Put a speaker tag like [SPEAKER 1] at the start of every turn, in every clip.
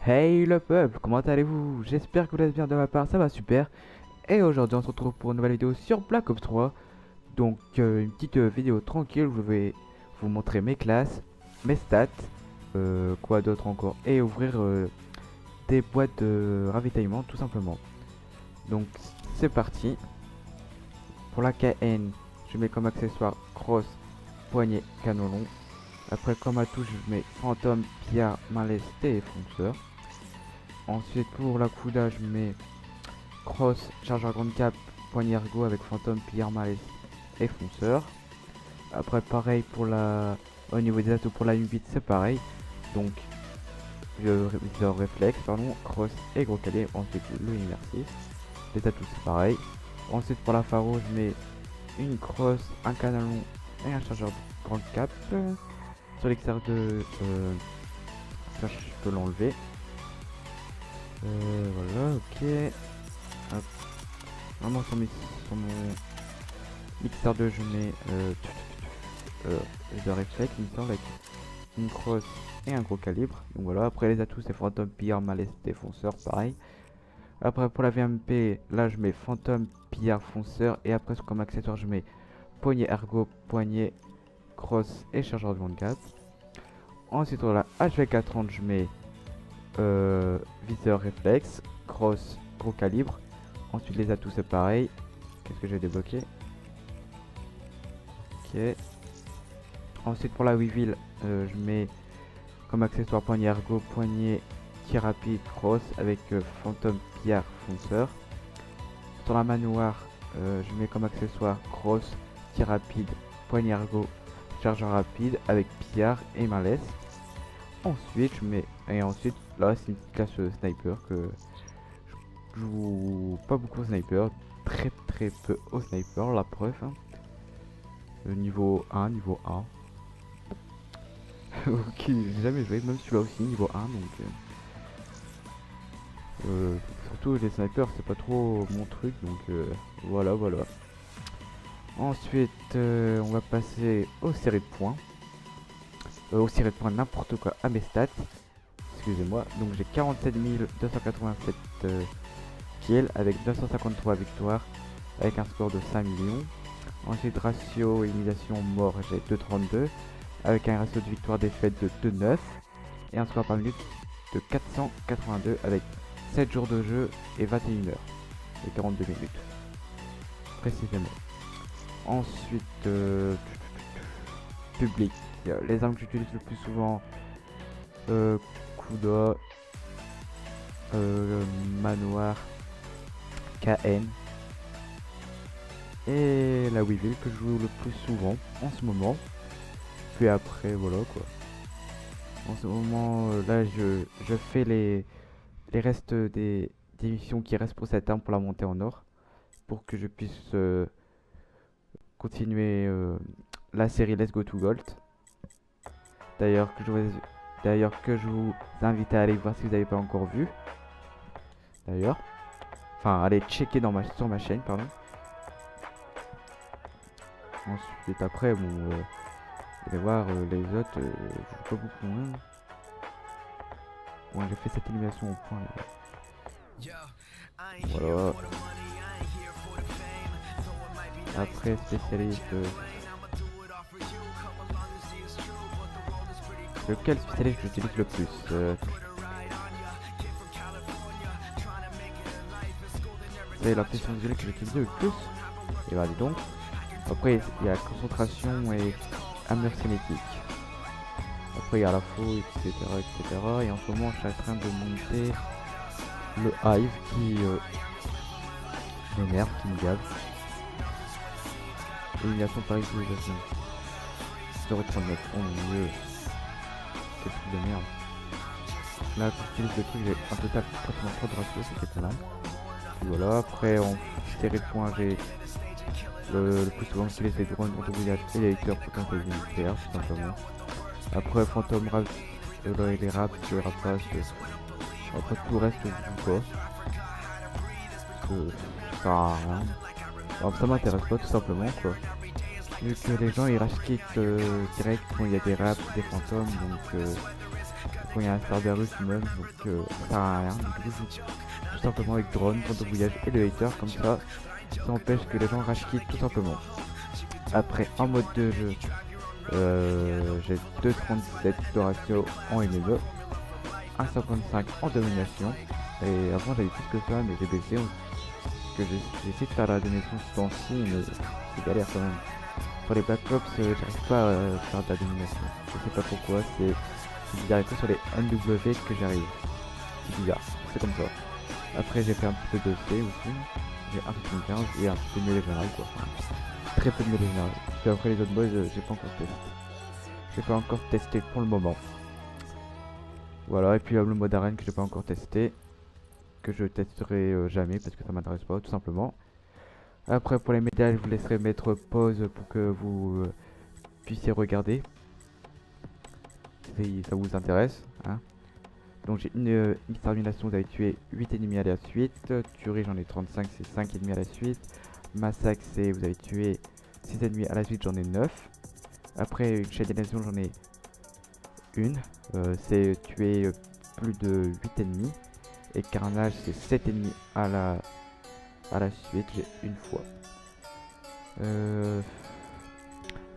[SPEAKER 1] Hey le peuple, comment allez-vous? J'espère que vous êtes bien de ma part, ça va super. Et aujourd'hui on se retrouve pour une nouvelle vidéo sur Black Ops 3. Donc une petite vidéo tranquille où je vais vous montrer mes classes, mes stats, quoi d'autre encore, et ouvrir des boîtes de ravitaillement tout simplement. Donc c'est parti. Pour la KN, je mets comme accessoire crosse, poignet, canon long. Après comme atout je mets fantôme, pierre, malaise et fonceur. Ensuite pour la Kuda je mets cross, chargeur grande cap, poignée ergo avec fantôme, pierre, malaise et fonceur. Après pareil pour la... Au niveau des atouts pour la U8 c'est pareil. Donc le viseur réflexe, pardon, cross et gros calibre. Ensuite le immersif. Les atouts c'est pareil. Ensuite pour la pharo je mets une cross, un canon et un chargeur grande cap. Sur l'XR2 ça je peux l'enlever. Voilà, ok. Hop. Vraiment sur mon mixeur 2 je mets de réflexe, il me semble, avec une crosse et un gros calibre. Donc voilà, après les atouts c'est fantôme, pillard, malaise, défonceur, pareil. Après pour la VMP, là je mets fantôme, pillard, fonceur. Et après comme accessoire je mets poignet ergo, poignet, crosse et chargeur de grande cap. Ensuite pour la HV430 je mets viseur réflexe, crosse, gros calibre. Ensuite les atouts c'est pareil. Qu'est-ce que j'ai débloqué? Ok. Ensuite pour la Weevil, je mets comme accessoire poignet ergo, poignet, tir rapide, cross avec fantôme, pierre, fonceur. Sur la manoir, je mets comme accessoire cross, tir rapide, poignet ergo, chargeur rapide avec pierre et malaise. Ensuite je mets, et ensuite là c'est une classe sniper que je joue pas beaucoup au sniper, très peu au sniper, la preuve. Hein. Niveau 1, niveau 1. Ok, j'ai jamais joué, même celui-là aussi, niveau 1, donc... surtout les snipers, c'est pas trop mon truc, donc voilà. Ensuite, on va passer aux séries de points. Aux séries de points n'importe quoi à mes stats. Excusez-moi, donc j'ai 47 287 kills avec 253 victoires, avec un score de 5 millions. Ensuite, ratio élimination mort, j'ai 2,32. Avec un ratio de victoire défaite de 2,9 et un score par minute de 482 avec 7 jours de jeu et 21 heures et 42 minutes précisément. Ensuite public, les armes que j'utilise le plus souvent, Kuda, manoir, KN et la Weevil que je joue le plus souvent en ce moment. Puis après voilà quoi. En ce moment là je fais les restes des missions qui restent pour cette arme pour la monter en or. Pour que je puisse continuer la série Let's Go to Gold. D'ailleurs que je vous invite à aller voir si vous n'avez pas encore vu. D'ailleurs. Enfin allez checker sur ma chaîne pardon. Ensuite après bon vous allez voir les autres je joue pas beaucoup moins. Bon j'ai fait cette animation au point voilà. Après spécialiste lequel spécialiste j'utilise le plus c'est la pression visuelle que j'utilise le plus. Et bah dis donc. Après il y a concentration et armure cinétique. Après il y a la faux etc. Et en ce moment je suis en train de monter le Hive qui m'énerve, qui me gave. Élimination par utilisation. 0,39. Oh mon dieu. Quel truc de merde. Là quand j'utilise le truc j'ai un total pratiquement 3 de ratio, c'était pas mal. Puis voilà, après en série de points j'ai le plus souvent j'utilise les drones autobillage et les lecteurs pour tenter les militaires tout simplement. Après fantôme rap, les raps, les rapaces, après tout le reste je joue pas. Parce que ça sert à rien. Alors, ça m'intéresse pas tout simplement quoi. Vu que les gens ils rage quittent direct quand il y a des raps, des fantômes, donc quand il y a un Cerberus même, donc ça sert à rien. Donc du coup, je joue tout simplement avec drone, temps de voyage et le hater, comme ça empêche que les gens rage quittent tout simplement. Après, en mode de jeu, j'ai 2,37 de ratio en MME, 1,55 en domination, et avant j'avais plus que ça, mais j'ai baissé, parce que j'ai essayé de faire la domination ce temps-ci, mais c'est galère quand même. Sur les Black Ops, j'arrive pas à faire de la domination, je sais pas pourquoi, c'est bizarre, que sur les NW que j'arrive, c'est bizarre, c'est comme ça. Après j'ai fait un petit peu de C aussi, j'ai 1,15 et un petit peu de mêlée générale quoi. Enfin, très peu de mêlée générale. Puis après les autres modes j'ai pas encore testé. J'ai pas encore testé pour le moment. Voilà, et puis le mode arène que j'ai pas encore testé. Que je testerai jamais parce que ça m'intéresse pas tout simplement. Après pour les médailles je vous laisserai mettre pause pour que vous puissiez regarder. Si ça vous intéresse. Hein. Donc j'ai une extermination, vous avez tué 8 ennemis à la suite. Tuerie j'en ai 35, c'est 5 ennemis à la suite. Massacre c'est vous avez tué 6 ennemis à la suite, j'en ai 9. Après une chaîne d'animation j'en ai une. C'est tuer plus de 8 ennemis. Et carnage c'est 7 ennemis à la suite, j'ai une fois.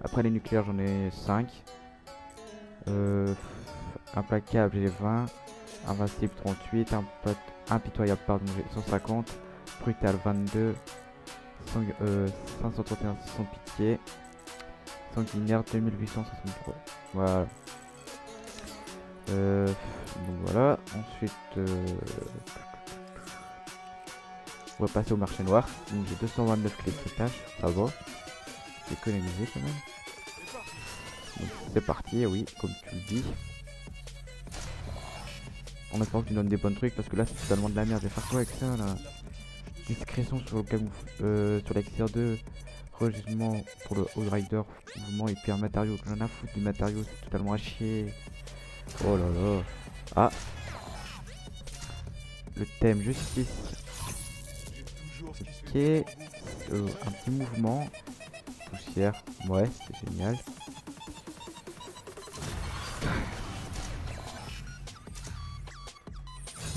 [SPEAKER 1] Après les nucléaires j'en ai 5. Implacable j'ai 20. Invincible 38, impitoyable pardon j'ai 150, brutal 22, 531 sans pitié, sanguinaire 2863. Voilà. Donc voilà, ensuite on va passer au marché noir. Donc j'ai 229 clés de tâche, ça va. J'ai économisé quand même. Donc c'est parti, oui, comme tu le dis. En espérant que tu donnes des bons trucs parce que là c'est totalement de la merde. Je vais faire quoi avec ça là? Discrétion sur le camouflage, sur l'extérieur 2, rejugement pour le All Rider, mouvement et puis un matériau. J'en ai à foutre du matériau, c'est totalement à chier. Oh là là. Ah, le thème justice. Ok, un petit mouvement. Poussière, ouais, c'est génial.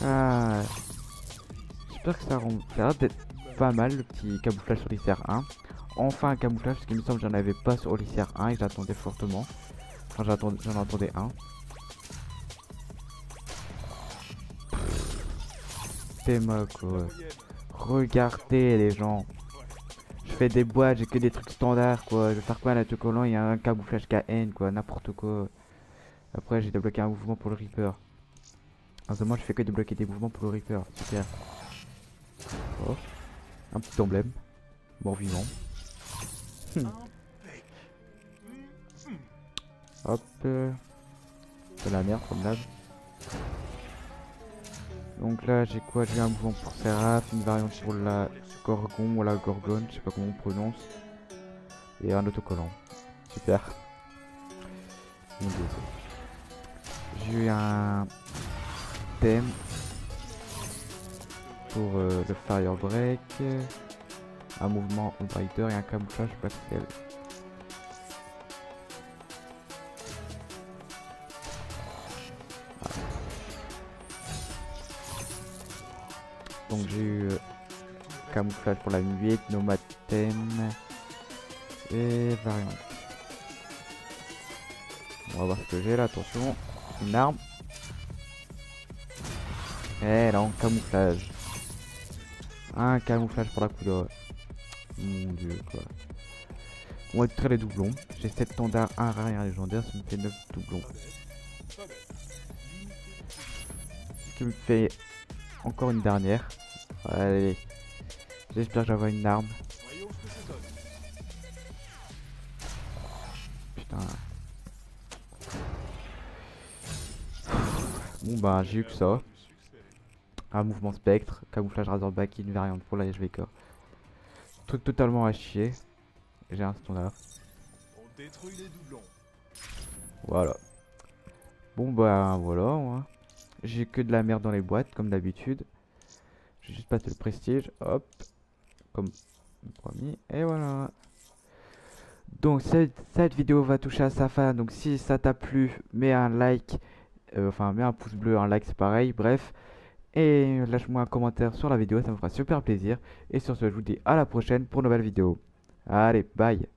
[SPEAKER 1] Ah, j'espère que ça a l'air d'être pas mal le petit camouflage sur l'ICR 1. Enfin un camouflage parce qu'il me semble que j'en avais pas sur l'ICR 1 et j'attendais fortement. Enfin j'en attendais un. C'est moche quoi. Regardez les gens. Je fais des boîtes, j'ai que des trucs standards quoi. Je vais faire quoi là tout collant, il y a un camouflage KN quoi, n'importe quoi. Après j'ai débloqué un mouvement pour le Reaper. En ce moment je fais que débloquer des mouvements pour le Reaper, super. Oh. Un petit emblème. Mort vivant. Hop. C'est la merde comme d'hab. Donc là j'ai quoi? J'ai un mouvement pour Seraph, une variante pour la Gorgon ou la Gorgone, je sais pas comment on prononce. Et un autocollant. Super. J'ai eu un thème pour le Fire Break, un mouvement All Rider et un camouflage Black Cell. Donc j'ai eu camouflage pour la muette, nomade thème et variante. On va voir ce que j'ai là, attention, une arme. Et là en camouflage. Un camouflage pour la couleur. Mon dieu quoi. On va extraire les doublons. J'ai 7 standards, un rare et un légendaire, ça me fait 9 doublons. Ce qui me fait encore une dernière. Allez. J'espère que j'aurai une arme. Putain. Bon bah j'ai eu que ça. Un mouvement spectre, camouflage razorback et une variante pour la HVK. Truc totalement à chier. J'ai un standard. Voilà. Bon bah voilà. Hein. J'ai que de la merde dans les boîtes comme d'habitude. J'ai juste passé le prestige. Hop. Comme promis. Et voilà. Donc cette vidéo va toucher à sa fin. Donc si ça t'a plu, mets un like. Enfin, mets un pouce bleu, un like, c'est pareil. Bref. Et lâche-moi un commentaire sur la vidéo, ça me fera super plaisir. Et sur ce, je vous dis à la prochaine pour une nouvelle vidéo. Allez, bye!